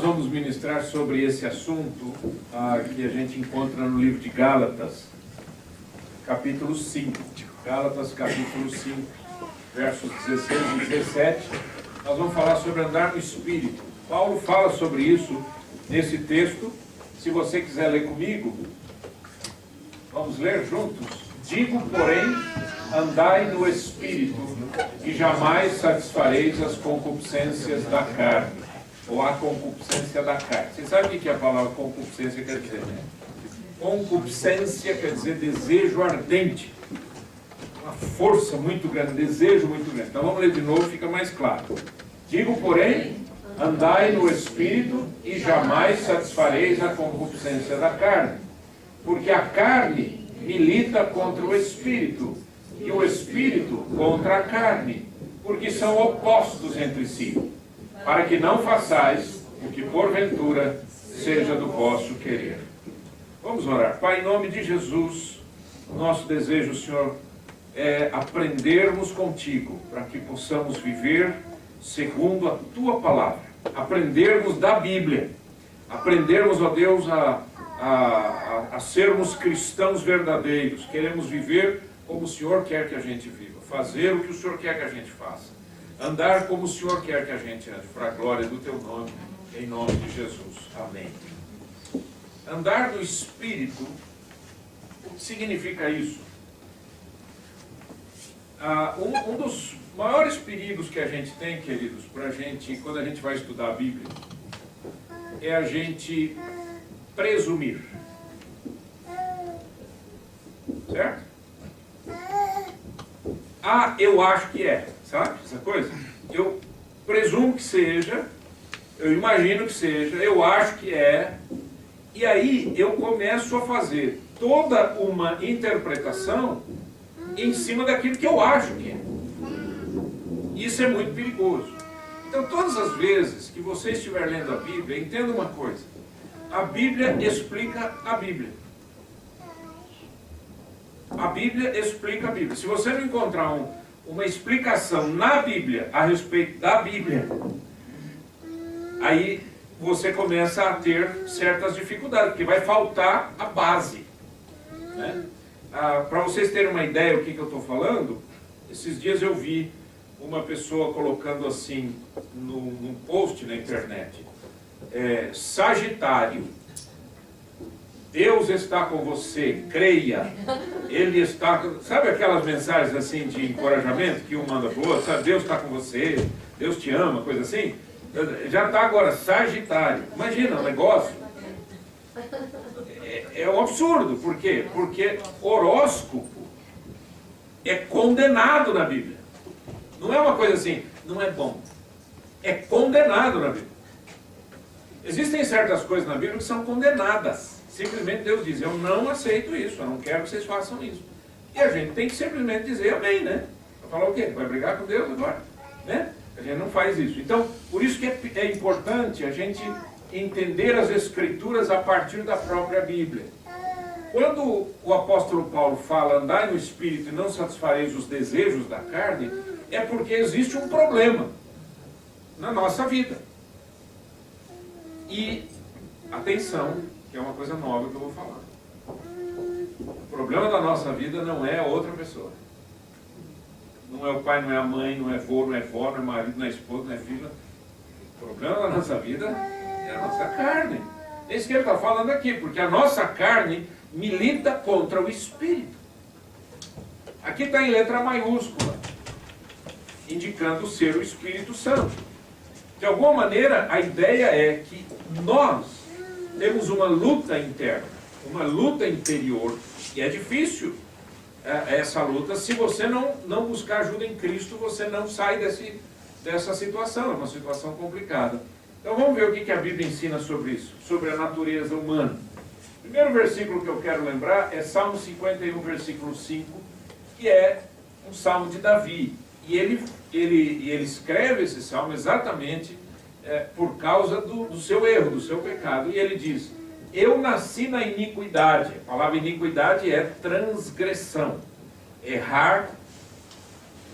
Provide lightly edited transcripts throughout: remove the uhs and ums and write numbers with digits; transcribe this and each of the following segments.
vamos ministrar sobre esse assunto que a gente encontra no livro de Gálatas, capítulo 5. Gálatas, capítulo 5, versos 16 e 17. Nós vamos falar sobre andar no Espírito. Paulo fala sobre isso nesse texto. Se você quiser ler comigo, vamos ler juntos. Digo, porém, andai no Espírito, e jamais satisfareis as concupiscências da carne, ou a concupiscência da carne. Você sabe o que a palavra concupiscência quer dizer, né? Concupiscência quer dizer desejo ardente, uma força muito grande, desejo muito grande. Então vamos ler de novo, fica mais claro. Digo, porém, andai no Espírito, e jamais satisfareis a concupiscência da carne, porque a carne milita contra o Espírito, e o Espírito contra a carne, porque são opostos entre si, para que não façais o que porventura seja do vosso querer. Vamos orar. Pai, em nome de Jesus, nosso desejo, Senhor, é aprendermos contigo, para que possamos viver segundo a tua palavra, aprendermos da Bíblia, aprendermos, ó Deus, a sermos cristãos verdadeiros. Queremos viver como o Senhor quer que a gente viva, fazer o que o Senhor quer que a gente faça, andar como o Senhor quer que a gente ande, para a glória do teu nome, em nome de Jesus. Amém. Andar no Espírito, o que significa isso? Um dos maiores perigos que a gente tem, queridos, para a gente, quando a gente vai estudar a Bíblia, é a gente presumir. Certo? Eu acho que é, sabe essa coisa? Eu presumo que seja, eu imagino que seja, eu acho que é, e aí eu começo a fazer toda uma interpretação em cima daquilo que eu acho que é. Isso é muito perigoso. Então, todas as vezes que você estiver lendo a Bíblia, entenda uma coisa: a Bíblia explica a Bíblia. A Bíblia explica a Bíblia. Se você não encontrar uma explicação na Bíblia a respeito da Bíblia, aí você começa a ter certas dificuldades, porque vai faltar a base, né? Para vocês terem uma ideia do que eu estou falando, esses dias eu vi uma pessoa colocando assim num post na internet: Sagitário, Deus está com você, creia, Ele está... Sabe aquelas mensagens assim de encorajamento que um manda para o outro? Sabe, Deus está com você, Deus te ama, coisa assim? Já está agora, Sagitário. Imagina o negócio. É um absurdo. Por quê? Porque horóscopo é condenado na Bíblia. Não é uma coisa assim, não é bom. É condenado na Bíblia. Existem certas coisas na Bíblia que são condenadas. Simplesmente Deus diz: eu não aceito isso, eu não quero que vocês façam isso. E a gente tem que simplesmente dizer amém, né? Vai falar o quê? Vai brigar com Deus agora? Né? A gente não faz isso. Então, por isso que é importante a gente entender as Escrituras a partir da própria Bíblia. Quando o apóstolo Paulo fala: andai no Espírito e não satisfareis os desejos da carne, é porque existe um problema na nossa vida. E, atenção, que é uma coisa nova que eu vou falar. O problema da nossa vida não é a outra pessoa. Não é o pai, não é a mãe, não é avô, não é vó, não é marido, não é esposa, não é filha. O problema da nossa vida é a nossa carne. É isso que ele está falando aqui, porque a nossa carne milita contra o Espírito. Aqui está em letra maiúscula, indicando ser o Espírito Santo. De alguma maneira, a ideia é que nós temos uma luta interna, uma luta interior, e é difícil essa luta. Se você não buscar ajuda em Cristo, você não sai dessa situação. É uma situação complicada. Então vamos ver o que a Bíblia ensina sobre isso, sobre a natureza humana. O primeiro versículo que eu quero lembrar é Salmo 51, versículo 5, que é um salmo de Davi. E ele escreve esse salmo exatamente por causa do seu erro, do seu pecado. E ele diz: eu nasci na iniquidade. A palavra iniquidade é transgressão, errar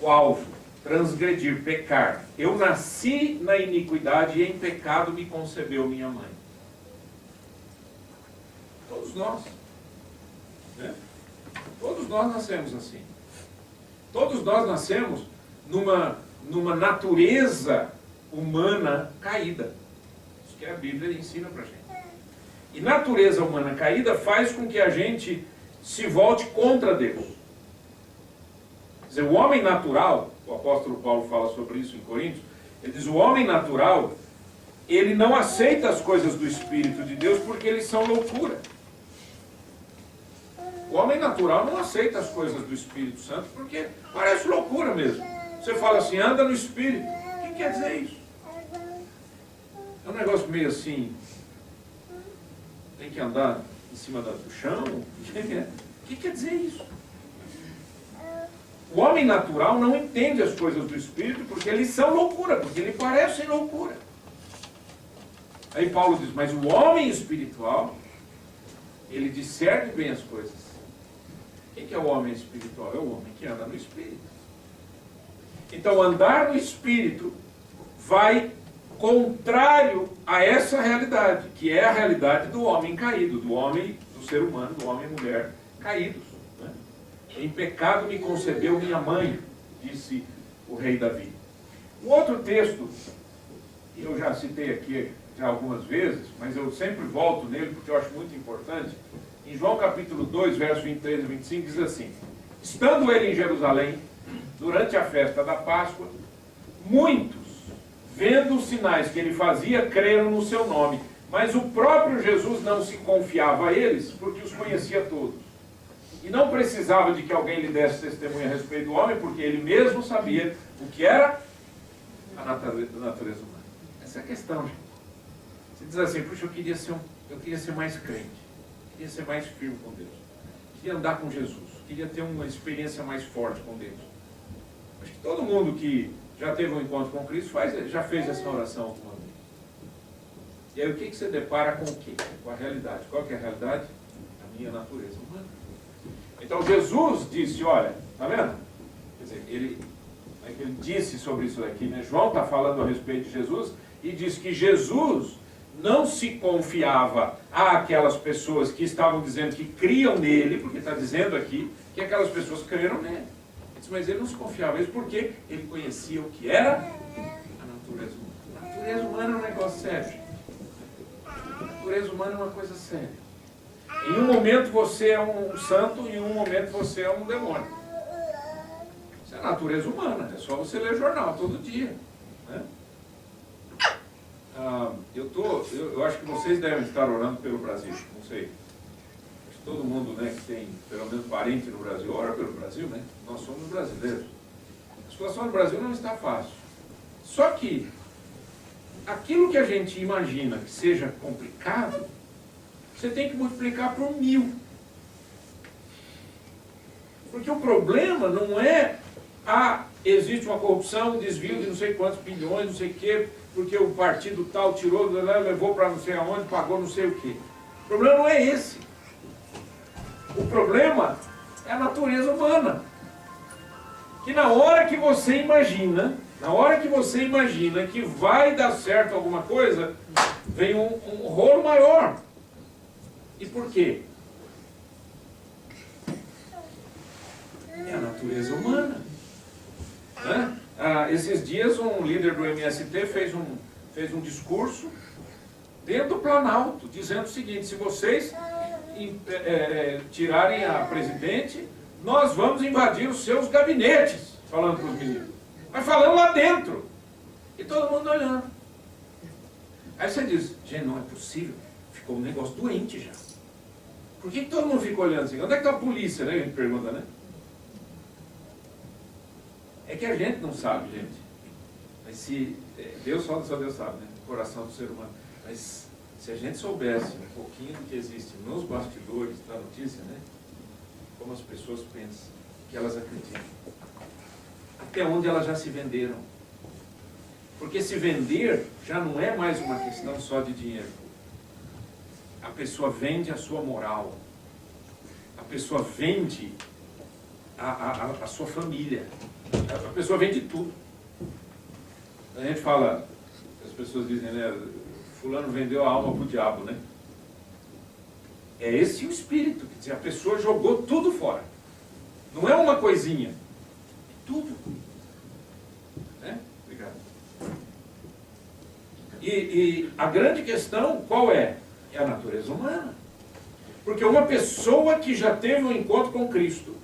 o alvo, transgredir, pecar. Eu nasci na iniquidade e em pecado me concebeu minha mãe. Todos nós. Né? Todos nós nascemos assim. Todos nós nascemos numa natureza humana caída. Isso que a Bíblia ensina pra gente. E natureza humana caída faz com que a gente se volte contra Deus. Quer dizer, o homem natural, o apóstolo Paulo fala sobre isso em Coríntios, ele diz, o homem natural, ele não aceita as coisas do Espírito de Deus porque eles são loucura. O homem natural não aceita as coisas do Espírito Santo porque parece loucura mesmo. Você fala assim, anda no Espírito. O que quer dizer isso? É um negócio meio assim, tem que andar em cima do chão? O que quer dizer isso? O homem natural não entende as coisas do Espírito porque eles são loucura, porque eles parecem loucura. Aí Paulo diz, mas o homem espiritual, ele discerne bem as coisas. Quem que é o homem espiritual? É o homem que anda no Espírito. Então andar no Espírito vai contrário a essa realidade, que é a realidade do homem caído, do homem, do ser humano, do homem e mulher caídos. Né? Em pecado me concebeu minha mãe, disse o rei Davi. Um outro texto, eu já citei aqui já algumas vezes, mas eu sempre volto nele porque eu acho muito importante. Em João capítulo 2, versos 23 e 25, diz assim, estando ele em Jerusalém, durante a festa da Páscoa, muitos, vendo os sinais que ele fazia, creram no seu nome. Mas o próprio Jesus não se confiava a eles, porque os conhecia todos. E não precisava de que alguém lhe desse testemunho a respeito do homem, porque ele mesmo sabia o que era a natureza humana. Essa é a questão, gente. Você diz assim, puxa, eu queria ser mais crente, queria ser mais firme com Deus, queria andar com Jesus, queria ter uma experiência mais forte com Deus. Acho que todo mundo que já teve um encontro com Cristo já fez essa oração alguma vez. E aí o que você depara com o quê? Com a realidade. Qual que é a realidade? A minha natureza humana. Então Jesus disse, olha, tá vendo? Quer dizer, ele disse sobre isso aqui, né? João está falando a respeito de Jesus e diz que Jesus não se confiava àquelas pessoas que estavam dizendo que criam nele, porque está dizendo aqui que aquelas pessoas creram nele. Mas ele não se confiava. Isso porque ele conhecia o que era a natureza humana. A natureza humana é um negócio sério. A natureza humana é uma coisa séria. Em um momento você é um santo, em um momento você é um demônio. Isso é a natureza humana. É só você ler jornal todo dia. Né? Eu acho que vocês devem estar orando pelo Brasil. Não sei. Todo mundo, né, que tem pelo menos parente no Brasil, ora pelo Brasil, né? Nós somos brasileiros. A situação no Brasil não está fácil. Só que aquilo que a gente imagina que seja complicado, você tem que multiplicar por 1000. Porque o problema não é, existe uma corrupção, um desvio de não sei quantos bilhões, não sei o quê, porque o partido tal tirou, levou para não sei aonde, pagou não sei o quê. O problema não é esse. O problema é a natureza humana. Que na hora que você imagina que vai dar certo alguma coisa, vem um rolo maior. E por quê? É a natureza humana. Né? Esses dias um líder do MST fez um discurso dentro do Planalto, dizendo o seguinte, se vocês tirarem a presidente, nós vamos invadir os seus gabinetes, falando para os meninos. Mas falando lá dentro. E todo mundo olhando. Aí você diz, gente, não é possível. Ficou um negócio doente já. Por que todo mundo fica olhando assim? Onde é que está a polícia, né? A gente pergunta, né? É que a gente não sabe, gente. Mas se... Deus só Deus sabe, né? O coração do ser humano. Mas... se a gente soubesse um pouquinho do que existe nos bastidores da notícia, né? Como as pessoas pensam, que elas acreditam. Até onde elas já se venderam. Porque se vender já não é mais uma questão só de dinheiro. A pessoa vende a sua moral. A pessoa vende a sua família. A pessoa vende tudo. A gente fala, as pessoas dizem, né? Fulano vendeu a alma para o diabo, né? É esse o espírito, quer dizer, a pessoa jogou tudo fora. Não é uma coisinha, é tudo. Né? Obrigado. E a grande questão, qual é? É a natureza humana. Porque uma pessoa que já teve um encontro com Cristo,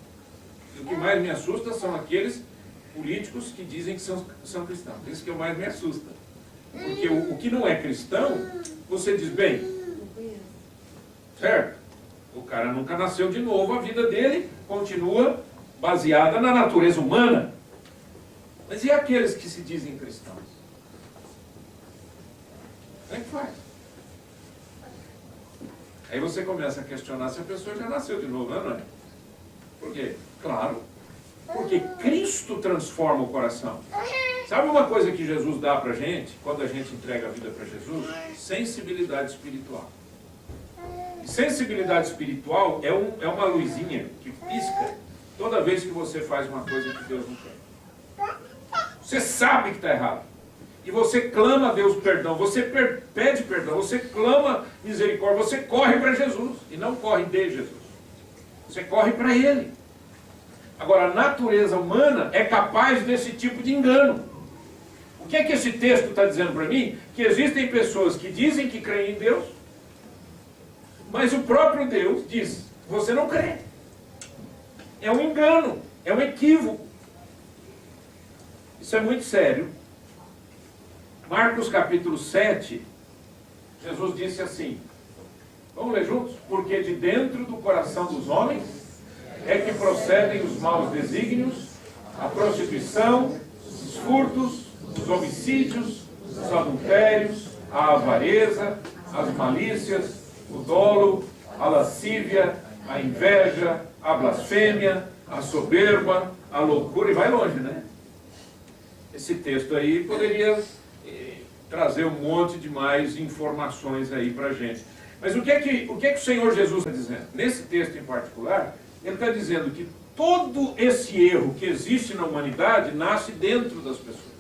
e o que mais me assusta são aqueles políticos que dizem que são cristãos. Isso que mais me assusta. Porque o que não é cristão, você diz, bem, certo? O cara nunca nasceu de novo, a vida dele continua baseada na natureza humana. Mas e aqueles que se dizem cristãos? Como é que faz? Aí você começa a questionar se a pessoa já nasceu de novo, não é? Por quê? Claro, porque Cristo transforma o coração. Sabe uma coisa que Jesus dá para a gente, quando a gente entrega a vida para Jesus? Sensibilidade espiritual. E sensibilidade espiritual é uma luzinha que pisca toda vez que você faz uma coisa que Deus não quer. Você sabe que está errado. E você clama a Deus perdão, você pede perdão, você clama misericórdia, você corre para Jesus. E não corre de Jesus. Você corre para Ele. Agora, a natureza humana é capaz desse tipo de engano. O que é que esse texto está dizendo para mim? Que existem pessoas que dizem que creem em Deus, mas o próprio Deus diz, você não crê. É um engano, é um equívoco. Isso é muito sério. Marcos capítulo 7, Jesus disse assim, vamos ler juntos? Porque de dentro do coração dos homens é que procedem os maus desígnios, a prostituição, os furtos, os homicídios, os adultérios, a avareza, as malícias, o dolo, a lascívia, a inveja, a blasfêmia, a soberba, a loucura, e vai longe, né? Esse texto aí poderia trazer um monte de mais informações aí para a gente. Mas o que é que o Senhor Jesus está dizendo? Nesse texto em particular, Ele está dizendo que todo esse erro que existe na humanidade nasce dentro das pessoas,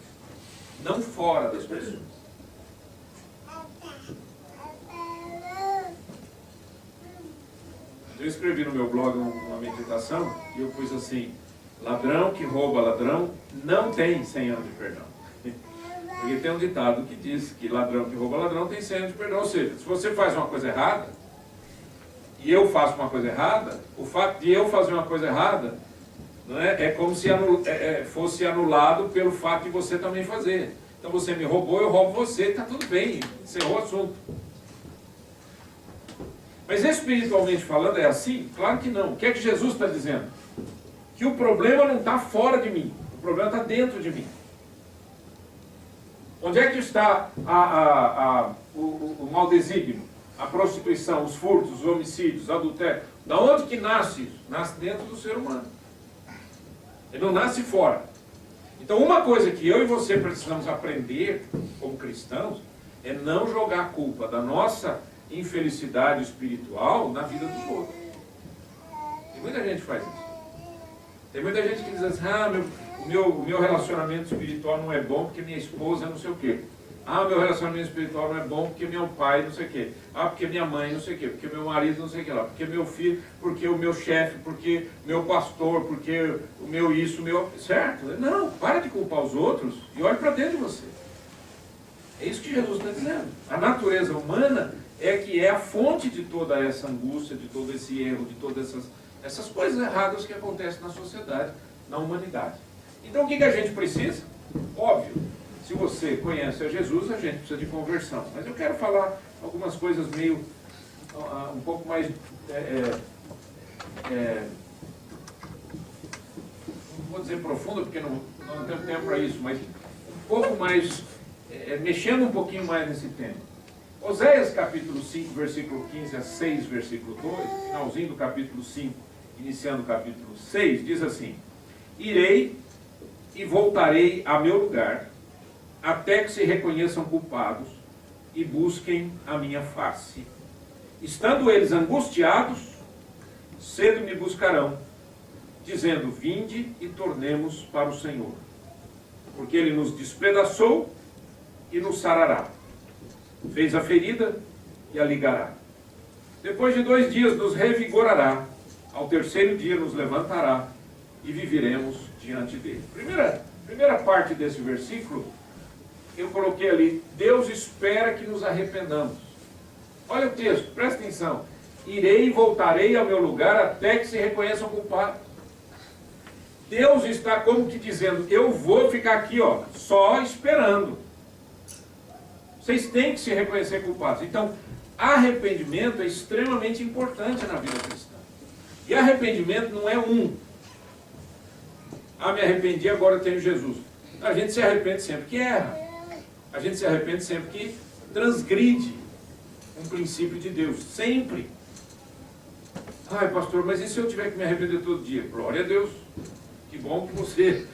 não fora das pessoas. Eu escrevi no meu blog uma meditação e eu pus assim, ladrão que rouba ladrão não tem 100 anos de perdão. Porque tem um ditado que diz que ladrão que rouba ladrão tem 100 anos de perdão. Ou seja, se você faz uma coisa errada, e eu faço uma coisa errada, o fato de eu fazer uma coisa errada, não é como se fosse anulado pelo fato de você também fazer. Então você me roubou, eu roubo você, está tudo bem, encerrou o assunto. Mas espiritualmente falando é assim? Claro que não. O que é que Jesus está dizendo? Que o problema não está fora de mim, o problema está dentro de mim. Onde é que está o mau desígnio, a prostituição, os furtos, os homicídios, o adultério? Da onde que nasce isso? Nasce dentro do ser humano. Ele não nasce fora. Então uma coisa que eu e você precisamos aprender como cristãos é não jogar a culpa da nossa infelicidade espiritual na vida dos outros. Tem muita gente que faz isso. Tem muita gente que diz assim, o meu relacionamento espiritual não é bom porque minha esposa não sei o quê. Meu relacionamento espiritual não é bom porque meu pai não sei o quê. Porque minha mãe não sei o quê. Porque meu marido não sei o que lá. Porque meu filho, porque o meu chefe, porque meu pastor, porque o meu isso, o meu... Certo? Não, para de culpar os outros e olhe para dentro de você. É isso que Jesus está dizendo. A natureza humana é que é a fonte de toda essa angústia, de todo esse erro, de todas essas coisas erradas que acontecem na sociedade, na humanidade. Então o que a gente precisa? Óbvio, se você conhece a Jesus, a gente precisa de conversão. Mas eu quero falar algumas coisas meio, um pouco mais, não vou dizer profunda, porque não tenho tempo para isso, mas um pouco mais, mexendo um pouquinho mais nesse tema. Oséias capítulo 5, versículo 15 a 6, versículo 2, finalzinho do capítulo 5, iniciando o capítulo 6, diz assim, irei e voltarei a meu lugar, até que se reconheçam culpados e busquem a minha face. Estando eles angustiados, cedo me buscarão, dizendo: vinde e tornemos para o Senhor, porque Ele nos despedaçou e nos sarará, fez a ferida e a ligará. Depois de 2 dias nos revigorará, ao 3º dia nos levantará e viveremos diante dele. Primeira parte desse versículo, eu coloquei ali: Deus espera que nos arrependamos. Olha o texto, presta atenção. Irei e voltarei ao meu lugar até que se reconheçam culpados. Deus está como que dizendo: eu vou ficar aqui, só esperando. Vocês têm que se reconhecer culpados. Então, arrependimento é extremamente importante na vida cristã. E arrependimento não é me arrependi, agora eu tenho Jesus. A gente se arrepende sempre que erra. A gente se arrepende sempre que transgride um princípio de Deus. Sempre. Ai, pastor, mas e se eu tiver que me arrepender todo dia? Glória a Deus. Que bom que você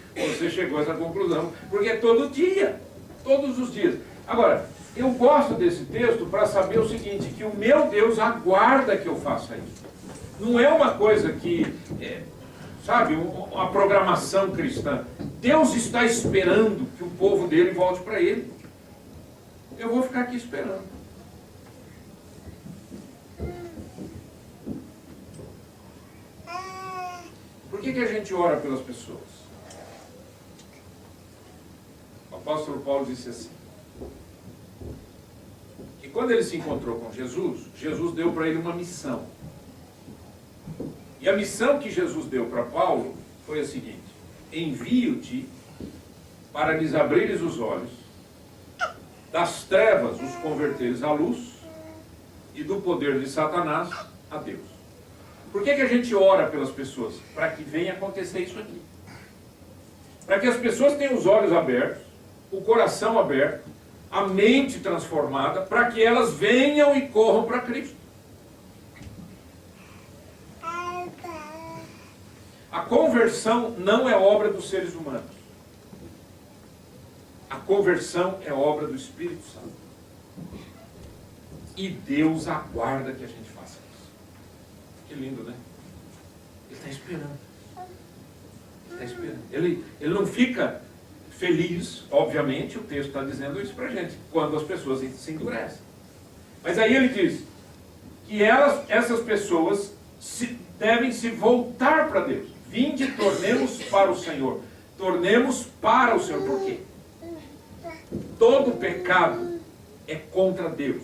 chegou a essa conclusão. Porque é todo dia. Todos os dias. Agora, eu gosto desse texto para saber o seguinte: que o meu Deus aguarda que eu faça isso. Não é uma coisa que, uma programação cristã. Deus está esperando que o povo dele volte para ele. Eu vou ficar aqui esperando. Por que a gente ora pelas pessoas? O apóstolo Paulo disse assim: que quando ele se encontrou com Jesus, Jesus deu para ele uma missão. E a missão que Jesus deu para Paulo foi a seguinte: envio-te para lhes abrires os olhos, das trevas os converteres à luz, e do poder de Satanás a Deus. Por que a gente ora pelas pessoas? Para que venha acontecer isso aqui. Para que as pessoas tenham os olhos abertos, o coração aberto, a mente transformada, para que elas venham e corram para Cristo. A conversão não é obra dos seres humanos. A conversão é obra do Espírito Santo. E Deus aguarda que a gente faça isso. Que lindo, né? Ele está esperando. Ele está esperando. Ele não fica feliz, obviamente, o texto está dizendo isso para a gente, quando as pessoas se endurecem. Mas aí ele diz que essas pessoas devem se voltar para Deus. Vinde e tornemos para o Senhor. Tornemos para o Senhor. Por quê? Todo pecado é contra Deus.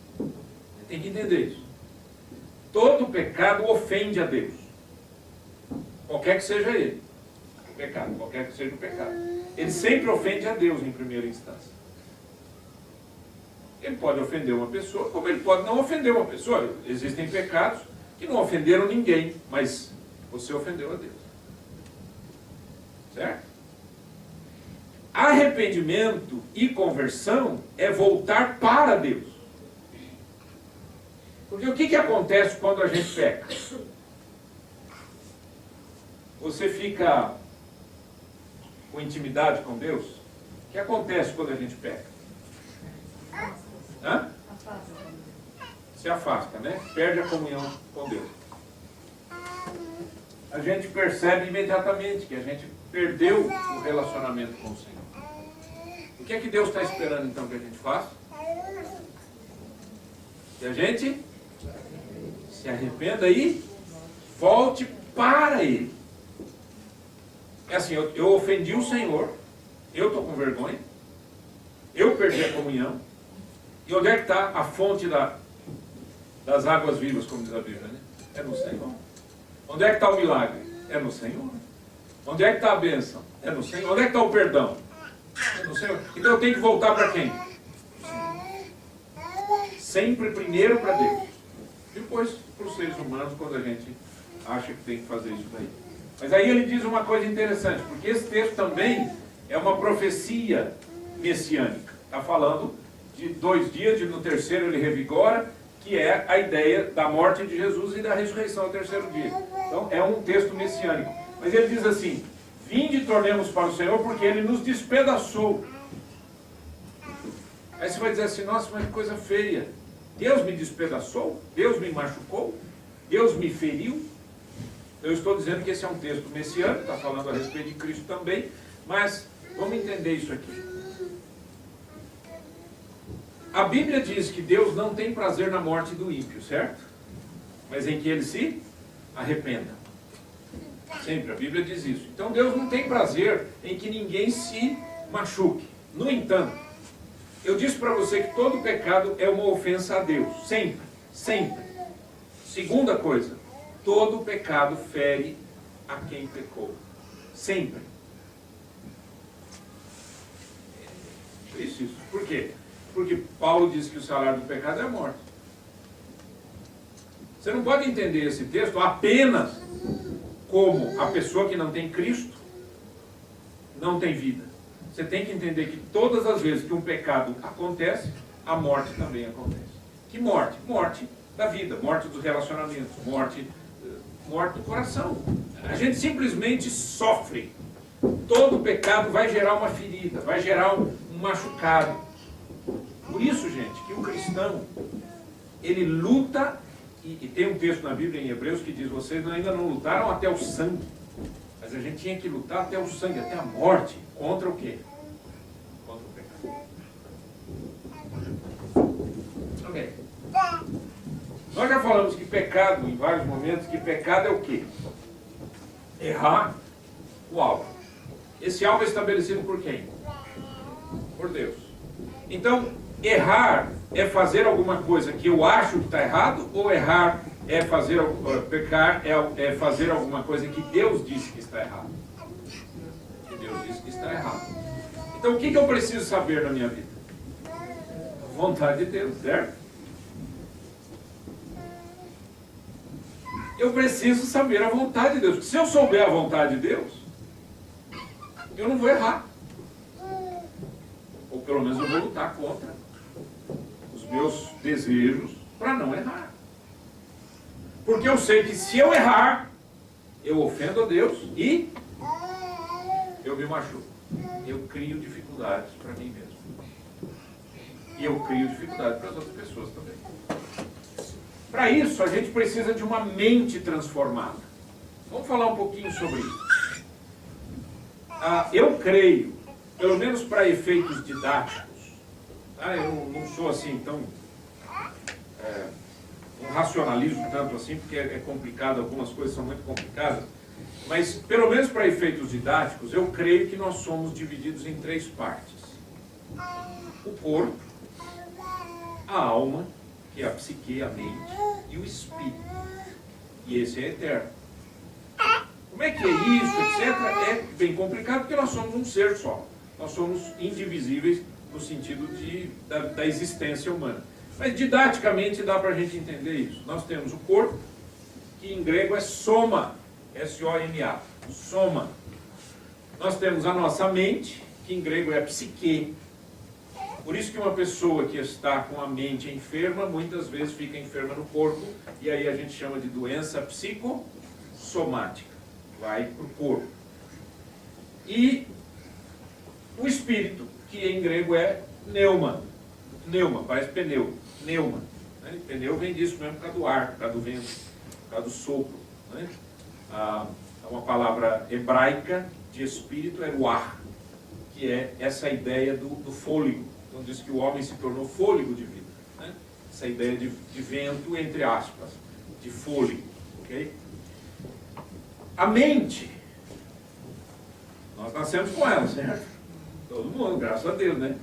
Você tem que entender isso. Todo pecado ofende a Deus. Qualquer que seja ele. O pecado, qualquer que seja o pecado. Ele sempre ofende a Deus em primeira instância. Ele pode ofender uma pessoa, como ele pode não ofender uma pessoa. Existem pecados que não ofenderam ninguém, mas você ofendeu a Deus. Certo? Arrependimento e conversão é voltar para Deus. Porque o que acontece quando a gente peca? Você fica com intimidade com Deus? O que acontece quando a gente peca? Hã? Se afasta, né? Perde a comunhão com Deus. A gente percebe imediatamente que a gente perdeu o relacionamento com o Senhor. O que é que Deus está esperando então que a gente faça? Que a gente se arrependa e volte para Ele. É assim, eu ofendi o Senhor, eu estou com vergonha, eu perdi a comunhão. E onde é que está a fonte das águas vivas, como diz a Bíblia, né? É no Senhor. Onde é que está o milagre? É no Senhor. Onde é que está a bênção? É no Senhor. Onde é que está o perdão? É no Senhor. Então eu tenho que voltar para quem? Sempre primeiro para Deus. Depois para os seres humanos, quando a gente acha que tem que fazer isso daí. Mas aí ele diz uma coisa interessante, porque esse texto também é uma profecia messiânica. Está falando de 2 dias, no 3º ele revigora, que é a ideia da morte de Jesus e da ressurreição ao 3º dia. Então é um texto messiânico. Mas ele diz assim: vinde e tornemos para o Senhor, porque Ele nos despedaçou. Aí você vai dizer assim: nossa, mas que coisa feia. Deus me despedaçou? Deus me machucou? Deus me feriu. Eu estou dizendo que esse é um texto messiânico, está falando a respeito de Cristo também, mas vamos entender isso aqui. A Bíblia diz que Deus não tem prazer na morte do ímpio, certo? Mas em que ele se arrependa. Sempre, a Bíblia diz isso. Então Deus não tem prazer em que ninguém se machuque. No entanto, eu disse para você que todo pecado é uma ofensa a Deus. Sempre, sempre. Segunda coisa, todo pecado fere a quem pecou. Sempre. Isso. Por quê? Porque Paulo diz que o salário do pecado é a morte. Você não pode entender esse texto apenas como a pessoa que não tem Cristo não tem vida. Você tem que entender que todas as vezes que um pecado acontece, a morte também acontece. Que morte? Morte da vida, morte dos relacionamentos, morte do coração. A gente simplesmente sofre. Todo pecado vai gerar uma ferida, vai gerar um machucado. Por isso, gente, que o cristão, ele luta, e tem um texto na Bíblia em Hebreus que diz, vocês ainda não lutaram até o sangue, mas a gente tinha que lutar até o sangue, até a morte, contra o quê? Contra o pecado. Ok. Nós já falamos que pecado, em vários momentos, que pecado é o quê? Errar o alvo. Esse alvo é estabelecido por quem? Por Deus. Então, errar é fazer alguma coisa que eu acho que está errado, ou errar é fazer, pecar é fazer alguma coisa que Deus disse que está errado? Que Deus disse que está errado. Então, o que eu preciso saber na minha vida? A vontade de Deus, certo? Eu preciso saber a vontade de Deus. Se eu souber a vontade de Deus, eu não vou errar. Ou pelo menos eu vou lutar contra os meus desejos para não errar. Porque eu sei que se eu errar, eu ofendo a Deus e eu me machuco. Eu crio dificuldades para mim mesmo. E eu crio dificuldades para as outras pessoas também. Para isso, a gente precisa de uma mente transformada. Vamos falar um pouquinho sobre isso. Eu creio, pelo menos para efeitos didáticos, eu não sou assim tão... não racionalizo tanto assim, porque é complicado, algumas coisas são muito complicadas, mas pelo menos para efeitos didáticos, eu creio que nós somos divididos em 3 partes. O corpo, a alma, que é a psique, a mente, e o espírito. E esse é eterno. Como é que é isso, etc? É bem complicado, porque nós somos um ser só. Nós somos indivisíveis no sentido da existência humana. Mas didaticamente dá para a gente entender isso. Nós temos o corpo, que em grego é soma, S-O-M-A, soma. Nós temos a nossa mente, que em grego é psique. Por isso que uma pessoa que está com a mente enferma, muitas vezes fica enferma no corpo, e aí a gente chama de doença psicossomática. Vai para o corpo. E o espírito, que em grego é pneuma. Pneuma, parece pneu. Pneuma. Né? Pneu vem disso mesmo, por causa do ar, por causa do vento, por causa do sopro. Né? Uma palavra hebraica de espírito é ruach, que é essa ideia do fôlego. Então diz que o homem se tornou fôlego de vida. Né? Essa ideia de vento, entre aspas, de fôlego. Okay? A mente, nós nascemos com ela, certo? Todo mundo, graças a Deus, né?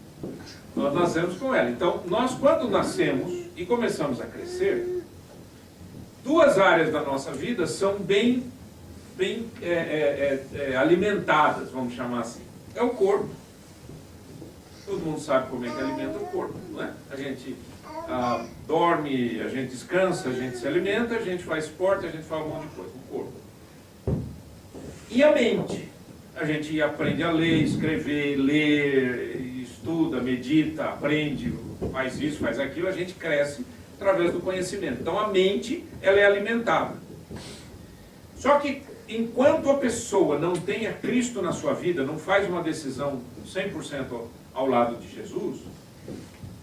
Nós nascemos com ela. Então, nós quando nascemos e começamos a crescer, 2 áreas da nossa vida são bem alimentadas, vamos chamar assim. É o corpo. Todo mundo sabe como é que alimenta o corpo, não é? A gente dorme, a gente descansa, a gente se alimenta, a gente faz esporte, a gente faz um monte de coisa. O corpo. E a mente? A gente aprende a ler, escrever, ler, estuda, medita, aprende, faz isso, faz aquilo, a gente cresce através do conhecimento. Então a mente, ela é alimentada. Só que enquanto a pessoa não tenha Cristo na sua vida, não faz uma decisão 100% ao lado de Jesus,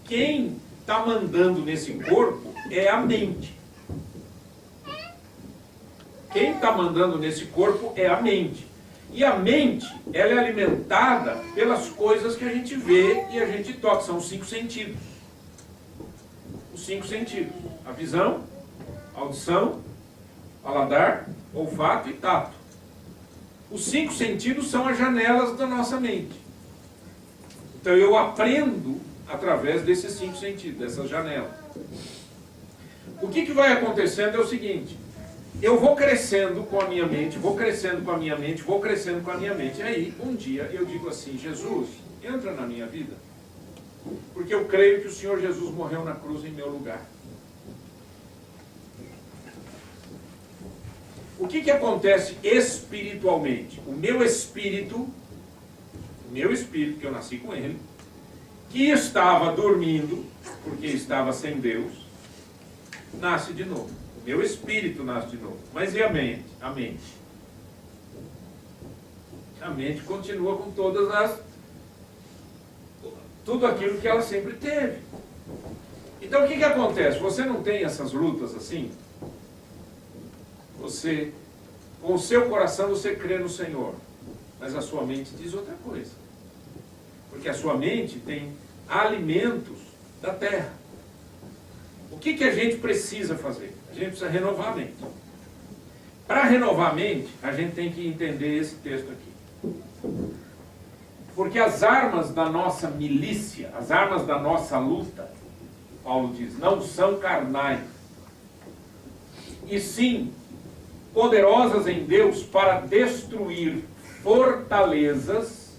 quem está mandando nesse corpo é a mente. quem está mandando nesse corpo é a mente. E a mente, ela é alimentada pelas coisas que a gente vê e a gente toca. São os 5 sentidos. Os 5 sentidos. A visão, a audição, paladar, olfato e tato. Os 5 sentidos são as janelas da nossa mente. Então eu aprendo através desses 5 sentidos, dessas janelas. O que vai acontecendo é o seguinte: eu vou crescendo com a minha mente, vou crescendo com a minha mente, vou crescendo com a minha mente. E aí, um dia, eu digo assim: Jesus, entra na minha vida, porque eu creio que o Senhor Jesus morreu na cruz em meu lugar. O que acontece espiritualmente? O meu espírito, que eu nasci com ele, que estava dormindo, porque estava sem Deus, nasce de novo. O meu espírito nasce de novo. Mas e a mente? A mente continua com tudo aquilo que ela sempre teve. Então o que acontece? Você não tem essas lutas assim? Você, com o seu coração, você crê no Senhor, mas a sua mente diz outra coisa. Porque a sua mente tem alimentos da terra. O que a gente precisa fazer? A gente precisa renovar a mente. Para renovar a mente, a gente tem que entender esse texto aqui. Porque as armas da nossa milícia, as armas da nossa luta, Paulo diz, não são carnais, e sim poderosas em Deus para destruir fortalezas,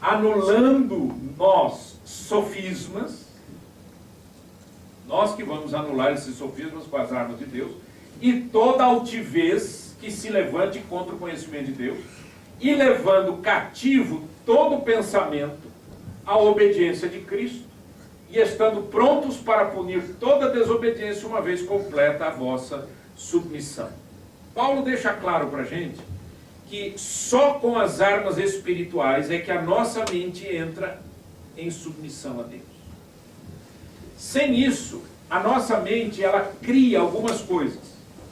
anulando nós sofismas, nós que vamos anular esses sofismas com as armas de Deus, e toda altivez que se levante contra o conhecimento de Deus, e levando cativo todo pensamento à obediência de Cristo, e estando prontos para punir toda desobediência uma vez completa a vossa submissão. Paulo deixa claro para a gente que só com as armas espirituais é que a nossa mente entra em submissão a Deus. Sem isso, a nossa mente, ela cria algumas coisas.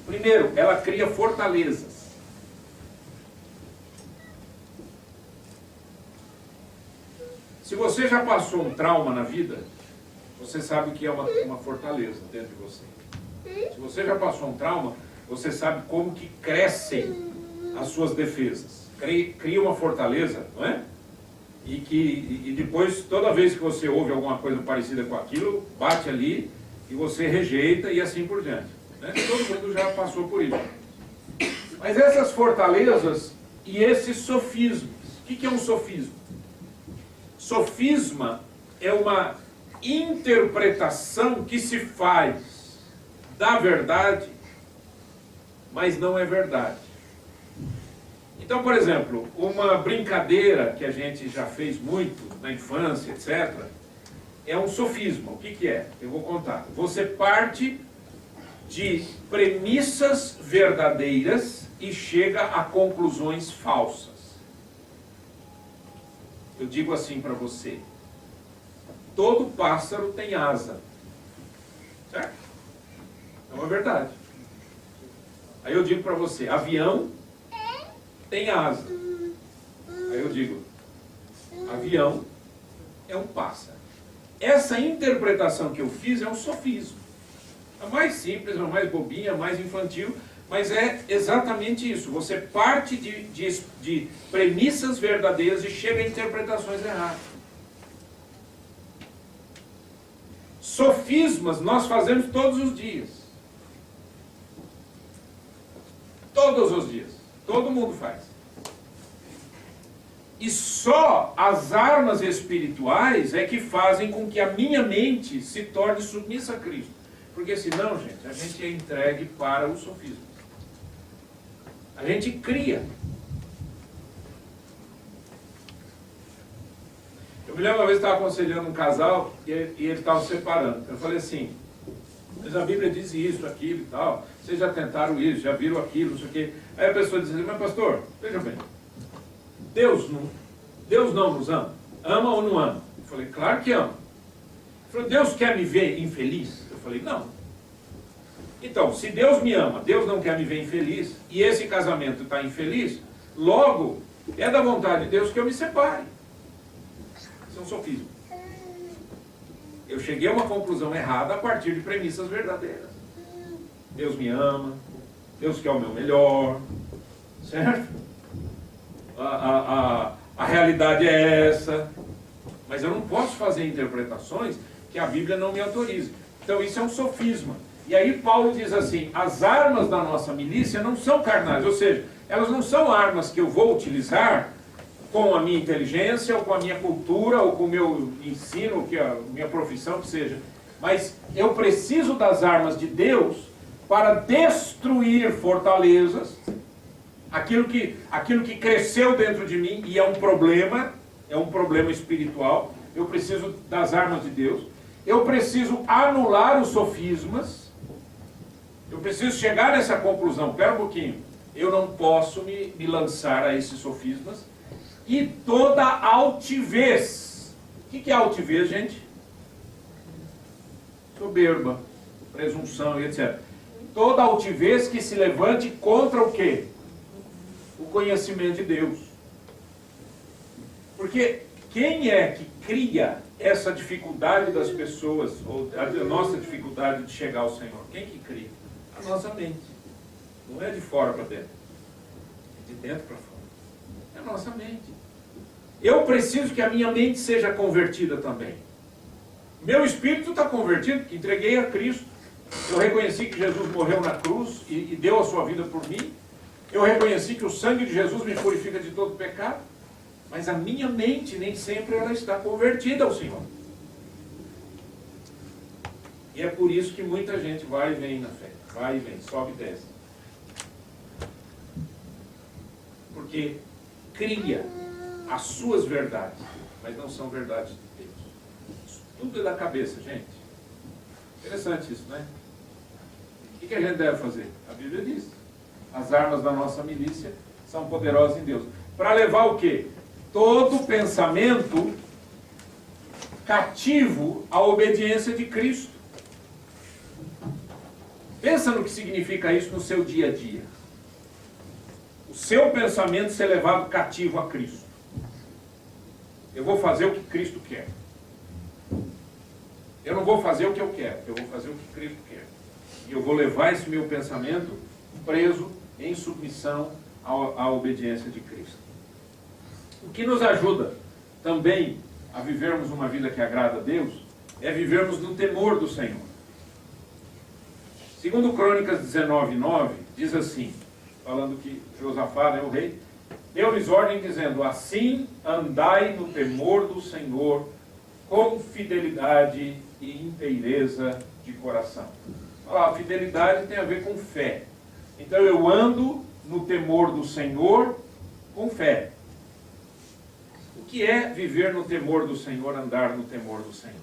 Primeiro, ela cria fortalezas. Se você já passou um trauma na vida, você sabe o que é uma fortaleza dentro de você. Se você já passou um trauma, você sabe como que crescem as suas defesas. Cria uma fortaleza, não é? E depois, toda vez que você ouve alguma coisa parecida com aquilo, bate ali e você rejeita e assim por diante. Né? Todo mundo já passou por isso. Mas essas fortalezas e esses sofismas. O que é um sofisma? Sofisma é uma interpretação que se faz da verdade, mas não é verdade. Então, por exemplo, uma brincadeira que a gente já fez muito na infância, etc., é um sofisma. O que é? Eu vou contar. Você parte de premissas verdadeiras e chega a conclusões falsas. Eu digo assim para você: todo pássaro tem asa. Certo? É uma verdade. Aí eu digo para você: avião tem asa. Aí eu digo: avião é um pássaro. Essa interpretação que eu fiz é um sofismo. A mais simples, a mais bobinha, a mais infantil, mas é exatamente isso. Você parte de premissas verdadeiras e chega a interpretações erradas. Sofismas nós fazemos todos os dias. Todos os dias. Todo mundo faz. E só as armas espirituais é que fazem com que a minha mente se torne submissa a Cristo. Porque senão, gente, a gente é entregue para o sofismo. A gente cria. Eu me lembro uma vez que estava aconselhando um casal e eles estavam separando. Eu falei assim: mas a Bíblia diz isso, aquilo e tal. Vocês já tentaram isso, já viram aquilo, não sei o quê. Aí a pessoa diz assim: mas pastor, veja bem, Deus não nos ama? Ama ou não ama? Eu falei: claro que ama. Ele falou: Deus quer me ver infeliz? Eu falei: não. Então, se Deus me ama, Deus não quer me ver infeliz, e esse casamento está infeliz, logo, é da vontade de Deus que eu me separe. Isso é um sofisma. Eu cheguei a uma conclusão errada a partir de premissas verdadeiras. Deus me ama, Deus quer o meu melhor, certo? A realidade é essa, mas eu não posso fazer interpretações que a Bíblia não me autoriza. Então isso é um sofisma. E aí Paulo diz assim, as armas da nossa milícia não são carnais, ou seja, elas não são armas que eu vou utilizar com a minha inteligência, ou com a minha cultura, ou com o meu ensino, que a minha profissão que seja. Mas eu preciso das armas de Deus para destruir fortalezas, aquilo que cresceu dentro de mim e é um problema espiritual. Eu preciso das armas de Deus. Eu preciso anular os sofismas. Eu preciso chegar nessa conclusão. Pera um pouquinho. Eu não posso me lançar a esses sofismas. E toda altivez. O que é altivez, gente? Soberba, presunção e etc. Toda altivez que se levante contra o quê? O conhecimento de Deus. Porque quem é que cria essa dificuldade das pessoas, ou a nossa dificuldade de chegar ao Senhor? Quem que cria? A nossa mente. Não é de fora para dentro. É de dentro para fora. É a nossa mente. Eu preciso que a minha mente seja convertida também. Meu espírito está convertido, que entreguei a Cristo. Eu reconheci que Jesus morreu na cruz e deu a sua vida por mim. Eu reconheci que o sangue de Jesus me purifica de todo pecado. Mas a minha mente nem sempre ela está convertida ao Senhor. E é por isso que muita gente vai e vem na fé. Vai e vem, sobe e desce. Porque cria as suas verdades, mas não são verdades de Deus. Isso tudo é da cabeça, gente. Interessante isso, né? O que a gente deve fazer? A Bíblia diz. As armas da nossa milícia são poderosas em Deus. Para levar o quê? Todo pensamento cativo à obediência de Cristo. Pensa no que significa isso no seu dia a dia. O seu pensamento ser levado cativo a Cristo. Eu vou fazer o que Cristo quer. Eu não vou fazer o que eu quero, eu vou fazer o que Cristo quer. E eu vou levar esse meu pensamento preso em submissão à obediência de Cristo. O que nos ajuda também a vivermos uma vida que agrada a Deus é vivermos no temor do Senhor. Segundo Crônicas 19:9, diz assim, falando que Josafá, né, o rei, deu-lhes ordem dizendo, assim andai no temor do Senhor com fidelidade e inteireza de coração. A fidelidade tem a ver com fé. Então eu ando no temor do Senhor com fé. O que é viver no temor do Senhor, andar no temor do Senhor?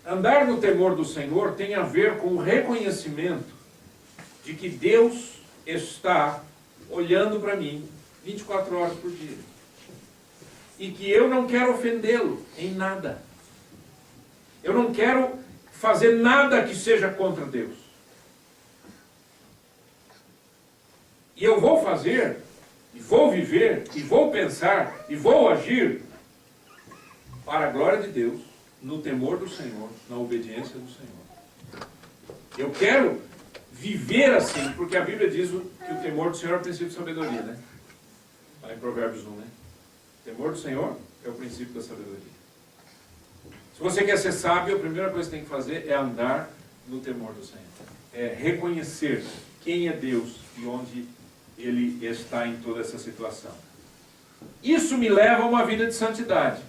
Andar no temor do Senhor tem a ver com o reconhecimento de que Deus está olhando para mim 24 horas por dia. E que eu não quero ofendê-lo em nada. Eu não quero fazer nada que seja contra Deus. E eu vou fazer, e vou viver, e vou pensar, e vou agir para a glória de Deus, no temor do Senhor, na obediência do Senhor. Eu quero viver assim, porque a Bíblia diz que o temor do Senhor é o princípio de sabedoria, né? Lá em Provérbios 1, né? O temor do Senhor é o princípio da sabedoria. Se você quer ser sábio, a primeira coisa que tem que fazer é andar no temor do Senhor. É reconhecer quem é Deus e onde Ele está em toda essa situação. Isso me leva a uma vida de santidade.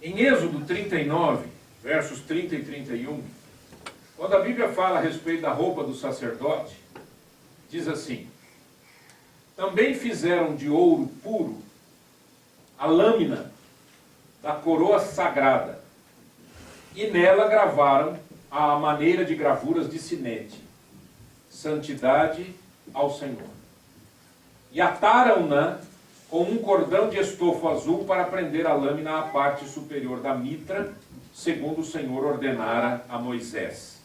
Em Êxodo 39, versos 30 e 31, quando a Bíblia fala a respeito da roupa do sacerdote, diz assim, também fizeram de ouro puro a lâmina da coroa sagrada, e nela gravaram a maneira de gravuras de sinete, santidade ao Senhor. E ataram-na com um cordão de estofo azul para prender a lâmina à parte superior da mitra segundo o Senhor ordenara a Moisés.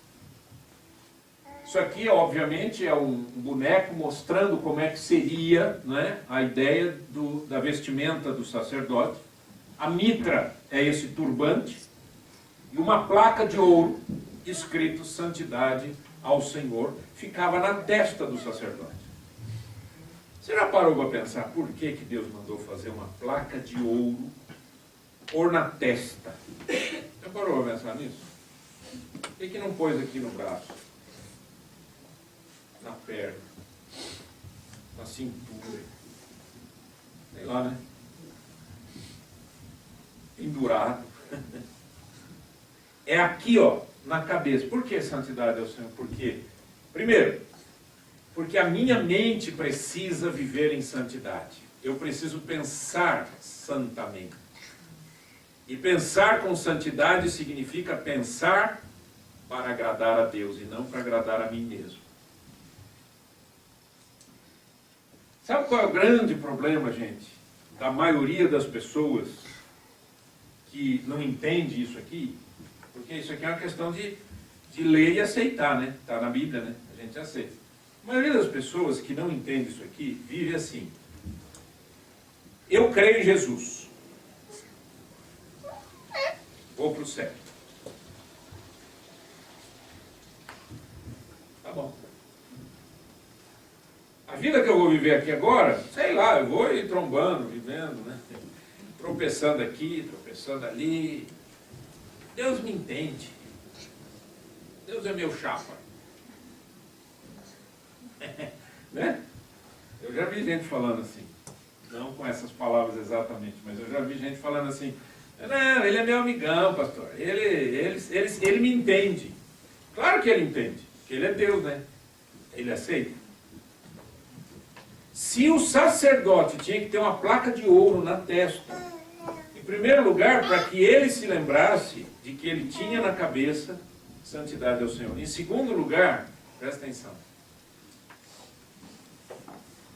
Isso aqui, obviamente, é um boneco mostrando como é que seria, né, a ideia da vestimenta do sacerdote. A mitra é esse turbante e uma placa de ouro escrito Santidade ao Senhor ficava na testa do sacerdote. Você já parou para pensar por que Deus mandou fazer uma placa de ouro pôr na testa? Já parou para pensar nisso? Por que não pôs aqui no braço? Na perna? Na cintura? Sei lá, né? Pendurado. É aqui, ó, na cabeça. Por que santidade ao Senhor? Por quê? Primeiro, porque a minha mente precisa viver em santidade. Eu preciso pensar santamente. E pensar com santidade significa pensar para agradar a Deus e não para agradar a mim mesmo. Sabe qual é o grande problema, gente, da maioria das pessoas que não entende isso aqui? Porque isso aqui é uma questão de ler e aceitar, né? Está na Bíblia, né? A gente aceita. A maioria das pessoas que não entende isso aqui vive assim. Eu creio em Jesus. Vou para o céu. Tá bom. A vida que eu vou viver aqui agora, sei lá, eu vou ir trombando, vivendo, né? Tropeçando aqui, tropeçando ali. Deus me entende. Deus é meu chapa. Né? Eu já vi gente falando assim. Não com essas palavras exatamente, mas eu já vi gente falando assim. Não, ele é meu amigão, pastor. Ele me entende. Claro que ele entende. Porque ele é Deus, né? Ele aceita. Se o sacerdote tinha que ter uma placa de ouro na testa, em primeiro lugar, para que ele se lembrasse de que ele tinha na cabeça santidade ao Senhor. Em segundo lugar, presta atenção.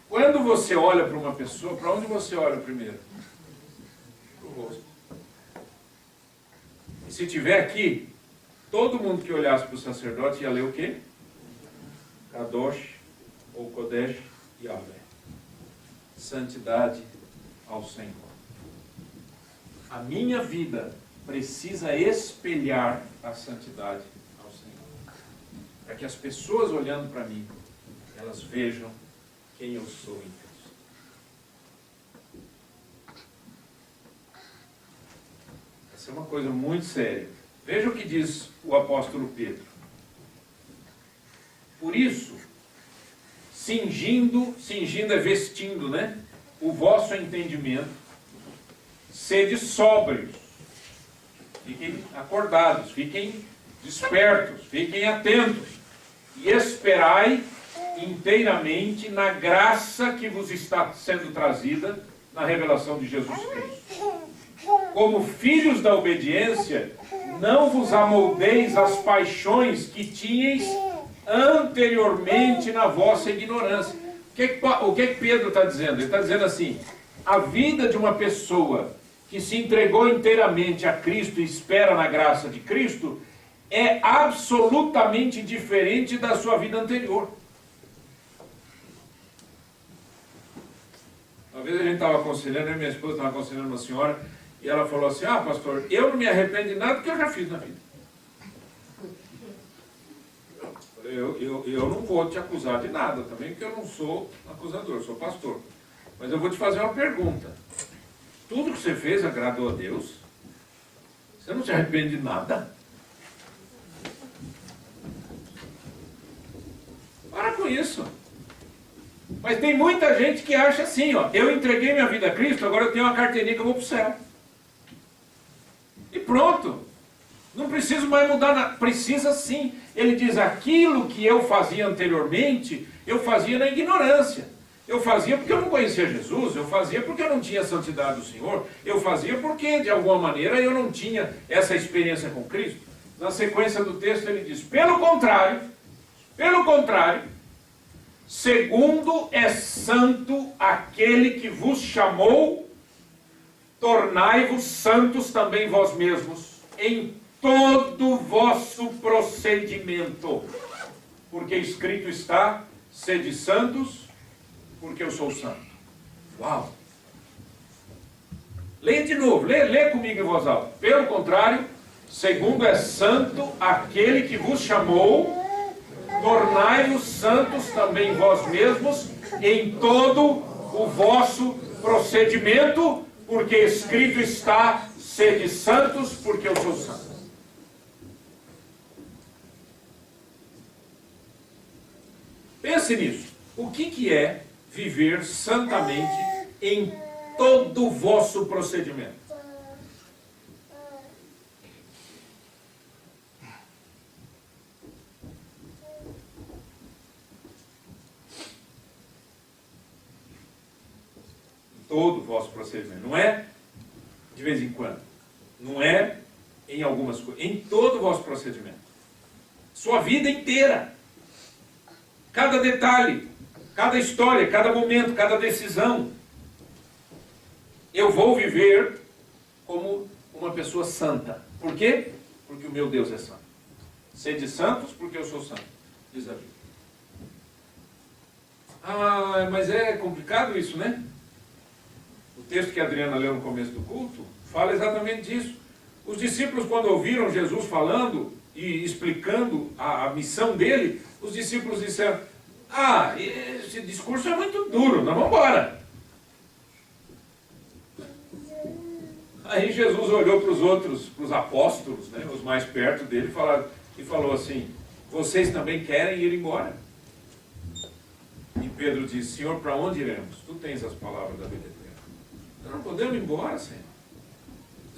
Quando você olha para uma pessoa, para onde você olha primeiro? Para o rosto. E se tiver aqui, todo mundo que olhasse para o sacerdote ia ler o quê? Kadosh ou Kodesh Yahvé. Santidade ao Senhor. A minha vida precisa espelhar a santidade ao Senhor. Para que as pessoas olhando para mim, elas vejam quem eu sou em Cristo. Essa é uma coisa muito séria. Veja o que diz o apóstolo Pedro. Por isso, cingindo é vestindo, né? O vosso entendimento, sede sóbrios, fiquem acordados, fiquem despertos, fiquem atentos, e esperai inteiramente na graça que vos está sendo trazida na revelação de Jesus Cristo. Como filhos da obediência, não vos amoldeis às paixões que tinhais anteriormente na vossa ignorância. O que Pedro está dizendo? Ele está dizendo assim, a vida de uma pessoa que se entregou inteiramente a Cristo e espera na graça de Cristo é absolutamente diferente da sua vida anterior. Uma vez a gente estava aconselhando, eu e minha esposa estava aconselhando uma senhora, e ela falou assim, pastor, eu não me arrependo de nada que eu já fiz na vida. Eu não vou te acusar de nada também, porque eu não sou acusador, eu sou pastor. Mas eu vou te fazer uma pergunta. Tudo que você fez agradou a Deus? Você não se arrepende de nada? Para com isso. Mas tem muita gente que acha assim, eu entreguei minha vida a Cristo, agora eu tenho uma carteirinha que eu vou para o céu. E pronto. Não preciso mais mudar nada. Precisa sim. Ele diz, aquilo que eu fazia anteriormente, eu fazia na ignorância. Eu fazia porque eu não conhecia Jesus, eu fazia porque eu não tinha a santidade do Senhor, eu fazia porque, de alguma maneira, eu não tinha essa experiência com Cristo. Na sequência do texto ele diz, pelo contrário, segundo é santo aquele que vos chamou, tornai-vos santos também vós mesmos, em todo vosso procedimento, porque escrito está, sede santos, porque eu sou santo. Uau! Leia de novo, lê comigo em voz alta. Pelo contrário, segundo é santo aquele que vos chamou, tornai-vos santos também vós mesmos em todo o vosso procedimento, porque escrito está, sede santos, porque eu sou santo. Pense nisso. O que é viver santamente em todo o vosso procedimento? Todo o vosso procedimento. Não é de vez em quando. Não é em algumas coisas. Em todo o vosso procedimento. Sua vida inteira. Cada detalhe, cada história, cada momento, cada decisão. Eu vou viver como uma pessoa santa. Por quê? Porque o meu Deus é santo. Sede santos, porque eu sou santo. Diz a Bíblia. Ah, mas é complicado isso, né? O texto que a Adriana leu no começo do culto fala exatamente disso. Os discípulos, quando ouviram Jesus falando e explicando a missão dele, os discípulos disseram: ah, esse discurso é muito duro, nós vamos embora. Aí Jesus olhou para os outros, para os apóstolos, né, os mais perto dele, e falou assim: vocês também querem ir embora? E Pedro disse: Senhor, para onde iremos? Tu tens as palavras da vida eterna. Nós não podemos ir embora, Senhor.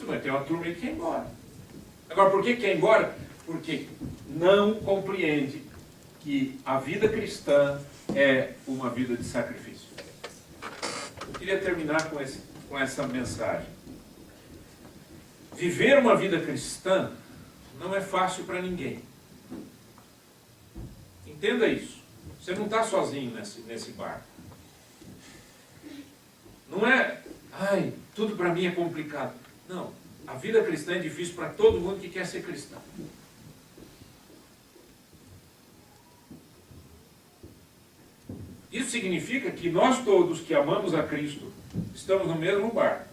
Mas tem uma turma aí que quer ir embora. Agora, por que quer ir embora? Porque não compreende que a vida cristã é uma vida de sacrifício. Eu queria terminar com essa mensagem. Viver uma vida cristã não é fácil para ninguém. Entenda isso. Você não está sozinho nesse barco. Não é, ai, tudo para mim é complicado. Não, a vida cristã é difícil para todo mundo que quer ser cristão. Isso significa que nós todos que amamos a Cristo estamos no mesmo barco.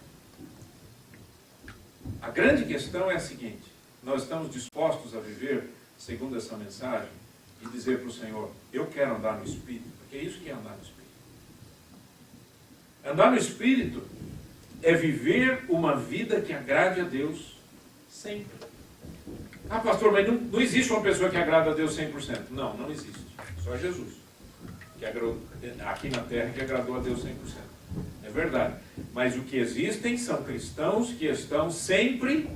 A grande questão é a seguinte: nós estamos dispostos a viver segundo essa mensagem e dizer para o Senhor: eu quero andar no Espírito, porque é isso que é andar no Espírito. Andar no Espírito é viver uma vida que agrade a Deus sempre. Ah, pastor, mas não existe uma pessoa que agrada a Deus 100%. Não, não existe. Só Jesus, que agradou, aqui na terra, que agradou a Deus 100%. É verdade. Mas o que existem são cristãos que estão sempre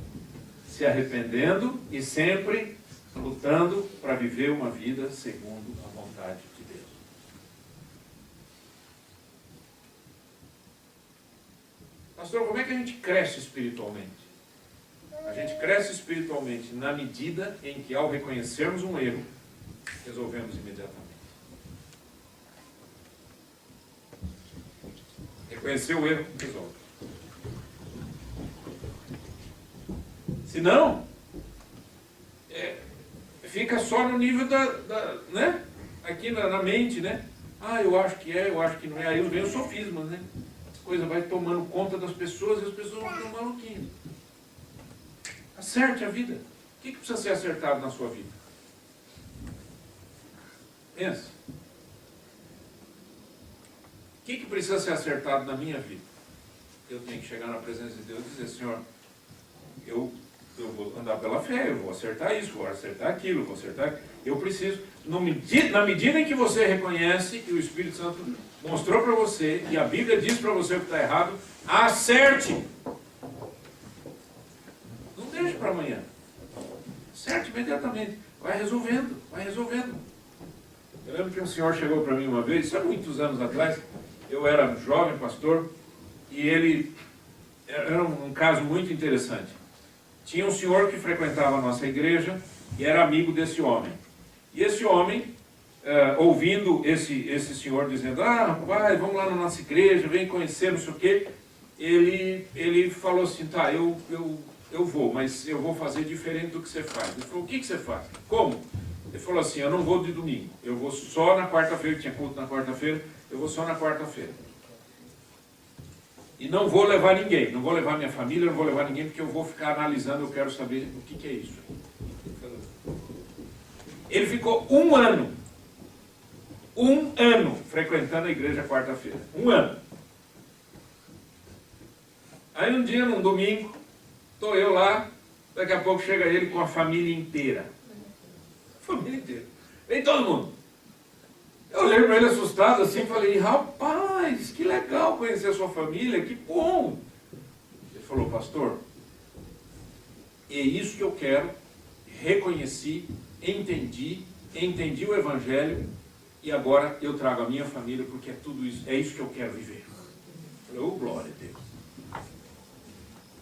se arrependendo e sempre lutando para viver uma vida segundo a vontade de Deus. Pastor, como é que a gente cresce espiritualmente? A gente cresce espiritualmente na medida em que, ao reconhecermos um erro, resolvemos imediatamente. Reconhecer o erro, resolve. Se não, fica só no nível né? Aqui na mente, né? Ah, eu acho que é, eu acho que não é. Aí vem os sofismas, né? A coisa vai tomando conta das pessoas e as pessoas vão ficando maluquinhas. Acerte a vida. O que precisa ser acertado na sua vida? Pensa. O que precisa ser acertado na minha vida? Eu tenho que chegar na presença de Deus e dizer: Senhor, eu vou andar pela fé, eu vou acertar isso, vou acertar aquilo, vou acertar aquilo. Eu preciso, na medida em que você reconhece e o Espírito Santo mostrou para você, e a Bíblia diz para você o que está errado, acerte. Não deixe para amanhã. Acerte imediatamente. Vai resolvendo, vai resolvendo. Eu lembro que um senhor chegou para mim uma vez, isso há muitos anos atrás. Eu era jovem pastor, e ele era um caso muito interessante. Tinha um senhor que frequentava a nossa igreja e era amigo desse homem. E esse homem, ouvindo esse senhor dizendo: ah, rapaz, vamos lá na nossa igreja, vem conhecer, não sei o quê, ele falou assim: tá, eu eu vou, mas eu vou fazer diferente do que você faz. Ele falou, o que você faz? Como? Ele falou assim, eu não vou de domingo, eu vou só na quarta-feira, tinha culto na quarta-feira, eu vou só na quarta-feira. E não vou levar ninguém, não vou levar minha família, não vou levar ninguém, porque eu vou ficar analisando, eu quero saber o que é isso. Ele ficou um ano frequentando a igreja quarta-feira. Um ano. Aí um dia, num domingo, estou eu lá, daqui a pouco chega ele com a família inteira. Família inteira. Vem todo mundo. Eu olhei para ele assustado assim e falei, rapaz, que legal conhecer a sua família, que bom. Ele falou, pastor, é isso que eu quero, reconheci, entendi o Evangelho e agora eu trago a minha família porque é tudo isso, é isso que eu quero viver. Eu falei, oh, glória a Deus.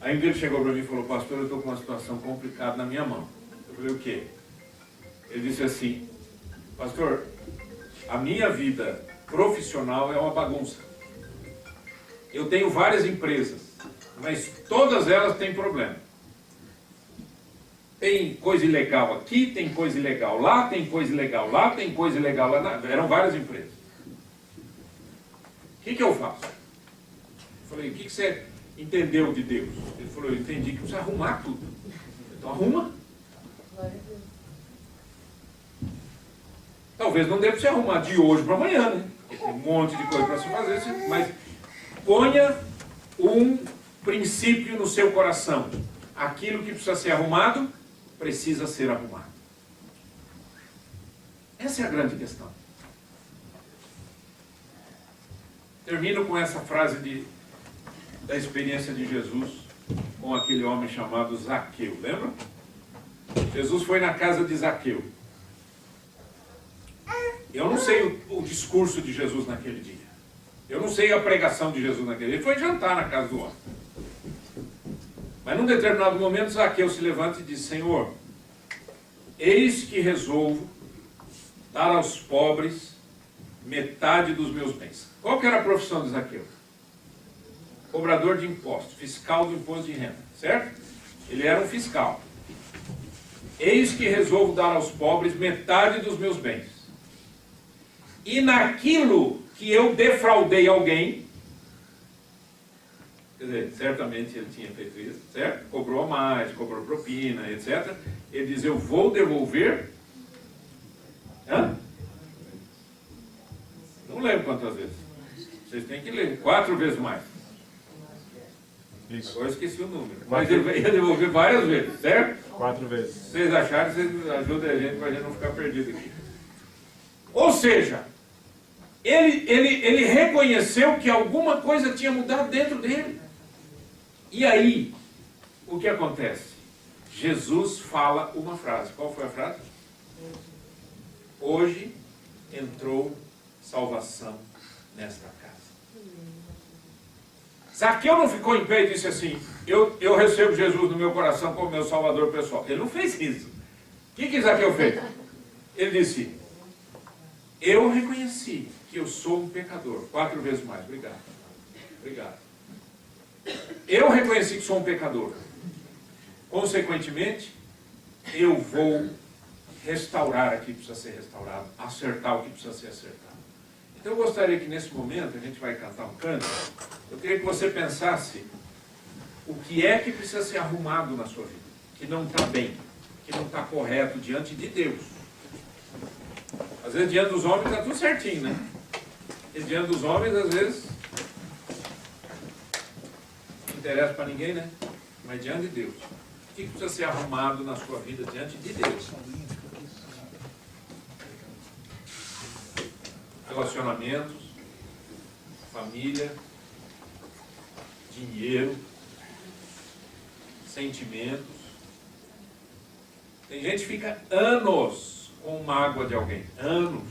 Aí um dia ele chegou para mim e falou, pastor, eu estou com uma situação complicada na minha mão. Eu falei, o quê? Ele disse assim, pastor, a minha vida profissional é uma bagunça. Eu tenho várias empresas, mas todas elas têm problema. Tem coisa ilegal aqui, tem coisa ilegal lá, tem coisa ilegal lá, tem coisa ilegal lá. Eram várias empresas. O que eu faço? Eu falei, o que você entendeu de Deus? Ele falou, eu entendi que precisa arrumar tudo. Então arruma. Talvez não deve se arrumar de hoje para amanhã, né? Porque tem um monte de coisa para se fazer, mas ponha um princípio no seu coração. Aquilo que precisa ser arrumado, precisa ser arrumado. Essa é a grande questão. Termino com essa frase da experiência de Jesus com aquele homem chamado Zaqueu. Lembra? Jesus foi na casa de Zaqueu. Eu não sei o discurso de Jesus naquele dia. Eu não sei a pregação de Jesus naquele dia. Ele foi jantar na casa do homem. Mas num determinado momento, Zaqueu se levanta e diz, Senhor, eis que resolvo dar aos pobres metade dos meus bens. Qual que era a profissão de Zaqueu? Cobrador de impostos, fiscal do imposto de renda, certo? Ele era um fiscal. Eis que resolvo dar aos pobres metade dos meus bens. E naquilo que eu defraudei alguém, quer dizer, certamente ele tinha feito isso, certo? Cobrou a mais, cobrou propina, etc. Ele diz, eu vou devolver... Hã? Não lembro quantas vezes. Vocês têm que ler. 4 vezes mais. Isso. Agora eu esqueci o número. Mas ele ia devolver várias vezes, certo? 4 vezes. Se vocês acharem, vocês ajudem a gente para a gente não ficar perdido aqui. Ou seja, ele reconheceu que alguma coisa tinha mudado dentro dele. E aí, o que acontece? Jesus fala uma frase. Qual foi a frase? Hoje entrou salvação nesta casa. Zaqueu não ficou em pé e disse assim, eu recebo Jesus no meu coração como meu salvador pessoal. Ele não fez isso. O que Zaqueu fez? Ele disse, eu reconheci que eu sou um pecador. 4 vezes mais. Obrigado. Obrigado. Eu reconheci que sou um pecador. Consequentemente, eu vou restaurar aquilo que precisa ser restaurado, acertar o que precisa ser acertado. Então eu gostaria que nesse momento, a gente vai cantar um canto, eu queria que você pensasse o que é que precisa ser arrumado na sua vida, que não está bem, que não está correto diante de Deus. Às vezes diante dos homens está tudo certinho, né? E diante dos homens, às vezes, não interessa para ninguém, né? Mas diante de Deus. O que precisa ser arrumado na sua vida diante de Deus? Relacionamentos, família, dinheiro, sentimentos. Tem gente que fica anos com mágoa de alguém. Anos.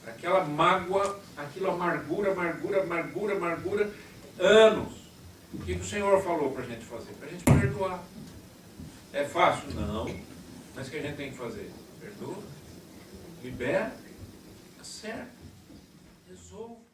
Aquela mágoa, aquela amargura, anos. O que o Senhor falou para a gente fazer? Para a gente perdoar. É fácil? Não. Mas o que a gente tem que fazer? Perdoa, libera, acerta, resolve.